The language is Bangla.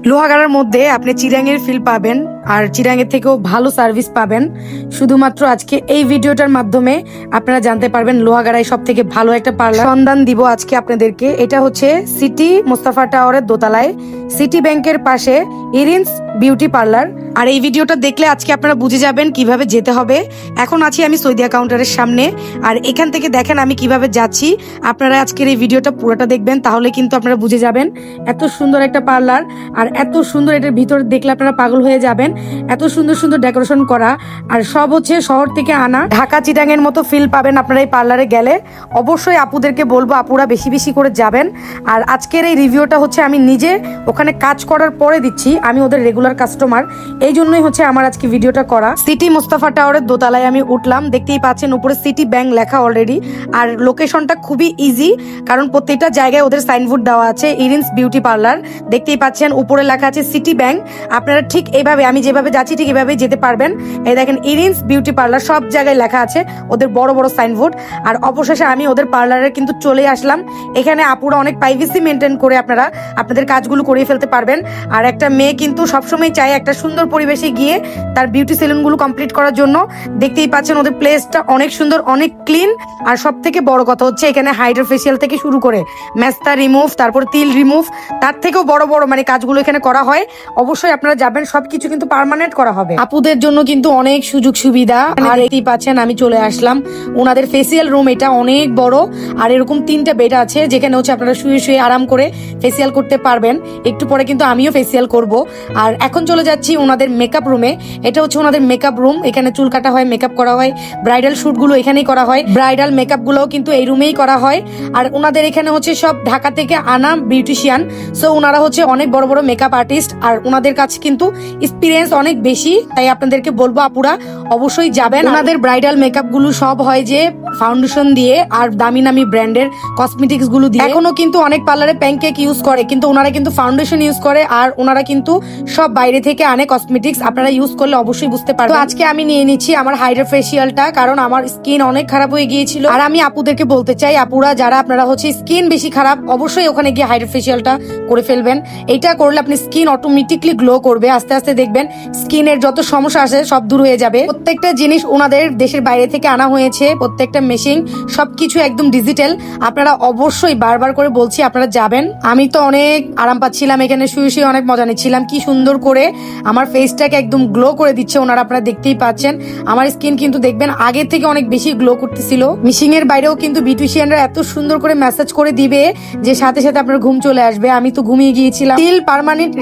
লোহাগাড়ার মধ্যে আপনি চিরাঙের ফিল পাবেন আর চিরাঙের থেকেও ভালো সার্ভিস পাবেন। শুধুমাত্র আজকে এই ভিডিওটার মাধ্যমে আপনারা জানতে পারবেন লোহাগাড়ায় সব থেকে ভালো একটা পার্লার সন্ধান দিব আজকে আপনাদেরকে। এটা হচ্ছে সিটি মোস্তাফা টাওয়ারের দোতলায় সিটি ব্যাংকের পাশে ইরিন্স বিউটি পার্লার। আর এই ভিডিওটা দেখলে আজকে আপনারা বুঝে যাবেন কিভাবে যেতে হবে। এখন আছি আমি সৌদিয়া কাউন্টারের সামনে, আর এখান থেকে দেখেন আমি কিভাবে যাচ্ছি। আপনারা আজকের এই ভিডিওটা পুরোটা দেখবেন, তাহলে কিন্তু আপনারা বুঝে যাবেন। এত সুন্দর একটা পার্লার, আর এত সুন্দর এটার ভিতরে দেখলে আপনারা পাগল হয়ে যাবেন। এত সুন্দর সুন্দর ডেকোরেশন করা, আর সব হচ্ছে শহর থেকে আনা। ঢাকা চিটাঙের মতো ফিল পাবেন আপনারা এই পার্লারে গেলে। অবশ্যই আপুদেরকে বলবো আপুরা বেশি বেশি করে যাবেন। আর আজকের এই রিভিউটা হচ্ছে আমি নিজে ওখানে কাজ করার পরে দিচ্ছি, আমি ওদের রেগুলার কাস্টমার, এই জন্যই হচ্ছে আমার আজকে ভিডিওটা করা। সিটি মোস্তাফা টাওয়ারের দোতলায় আমি উঠলাম, দেখতেই পাচ্ছেন উপরে সিটি ব্যাংক লেখা অলরেডি। আর লোকেশনটা খুবই ইজি, কারণ প্রত্যেকটা জায়গায় ওদের সাইনবোর্ড দেওয়া আছে ইরিন্স বিউটি পার্লার। দেখতেই পাচ্ছেন উপরে লেখা আছে সিটি ব্যাংক। আপনারা ঠিক এইভাবে আমি যেভাবে যাচ্ছি ঠিক এভাবেই যেতে পারবেন। এই দেখেন ইরিন্স বিউটি পার্লার সব জায়গায় লেখা আছে ওদের বড় বড় সাইনবোর্ড। আর অবশেষে আমি ওদের পার্লারে কিন্তু চলে আসলাম। এখানে আপুরা অনেক প্রাইভেসি মেনটেন করে আপনারা আপনাদের কাজগুলো করিয়ে ফেলতে পারবেন। আর একটা মেয়ে কিন্তু সবসময় চায় একটা সুন্দর পরিবেশে গিয়ে তার বিউটি সেলুন গুলো কমপ্লিট করার জন্য। দেখতেই পাচ্ছেন ওদের প্লেসটা অনেক সুন্দর, অনেক ক্লিন। আর সব থেকে বড় কথা হচ্ছে এখানে হাইড্রা ফেসিয়াল থেকে শুরু করে মেস্তা রিমুভ, তারপর তিল রিমুভ, তার থেকেও বড় বড় মানে কাজগুলো এখানে করা হয়। অবশ্যই আপনারা যাবেন, সবকিছু কিন্তু পার্মানেন্ট করা হবে। আপুদের জন্য কিন্তু অনেক সুযোগ সুবিধা। আর দেখতেই পাচ্ছেন আমি চলে আসলাম ওনাদের ফেসিয়াল রুম। এটা অনেক বড়, আর এরকম 3টা বেড আছে যেখানে হচ্ছে আপনারা শুয়ে শুয়ে আরাম করে ফেসিয়াল করতে পারবেন। একটু পরে কিন্তু আমিও ফেসিয়াল করব। আর এখন চলে যাচ্ছি ওনাদের মেকআপ রুমে। এটা হচ্ছে ওনাদের মেকআপ রুম, এখানে চুল কাটা হয়, মেকআপ করা হয়, ব্রাইডাল শুট গুলো এখানেই করা হয়, ব্রাইডাল মেকআপ গুলোও কিন্তু এই রুমেই করা হয়। আর ওনাদের এখানে হচ্ছে সব ঢাকা থেকে আনা বিউটিশিয়ান, সো ওনারা হচ্ছে অনেক বড় বড় মেকআপ আর্টিস্ট। আর ওনাদের কাছে কিন্তু এক্সপিরিয়েন্স অনেক বেশি, তাই আপনাদেরকে বলবো আপুরা অবশ্যই যাবেন। ওনাদের ব্রাইডাল মেকআপ গুলো সব হয় যে ফাউন্ডেশন দিয়ে আর দামি নামি ব্র্যান্ডের কসমেটিক্স গুলো দিয়ে। এখনো কিন্তু অনেক পার্লারে প্যানকেক ইউজ করে, কিন্তু ওনারা কিন্তু ফাউন্ডেশন ইউজ করে। আর ওনারা কিন্তু সব বাইরে থেকে আনে কসমেটিক্স, আপনারা ইউজ করলে অবশ্যই বুঝতে পারবেন। তো আজকে আমি নিয়ে নিচ্ছি আমার হাইড্রা ফেসিয়ালটা, কারণ আমার স্কিন অনেক খারাপ হয়ে গিয়েছিল। আর আমি আপুদেরকে বলতে চাই, আপুরা যারা আপনারা হচ্ছে স্কিন বেশি খারাপ, অবশ্যই ওখানে গিয়ে হাইড্রা ফেসিয়ালটা করে ফেলবেন। এটা করলে আপনি স্কিন অটোমেটিকলি গ্লো করবে। আস্তে আস্তে দেখবেন স্কিনের যত সমস্যা আছে সব দূর হয়ে যাবে। প্রত্যেকটা জিনিস ওনাদের দেশের বাইরে থেকে আনা হয়েছে, প্রত্যেকটা মেশিন সবকিছু একদম ডিজিটাল। আপনারা অবশ্যই বারবার করে বলছি আপনারা যাবেন। আমি তো অনেক আরাম পাচ্ছিলাম এখানে শুয়ে শুয়ে, অনেক মজা নিচ্ছিলাম। কি সুন্দর করে আমার ফেসটাকে একদম গ্লো করে দিচ্ছে ওনারা, আপনারা দেখতেই পাচ্ছেন। আমার স্কিন কিন্তু দেখবেন আগের থেকে অনেক বেশি গ্লো করতেছিল। মিশিং এর বাইরেও কিন্তু বিউটিশিয়ানরা এত সুন্দর করে ম্যাসাজ করে দিবে যে সাথে সাথে আপনার ঘুম চলে আসবে। আমি তো ঘুমিয়ে গিয়েছিলাম। Still permanent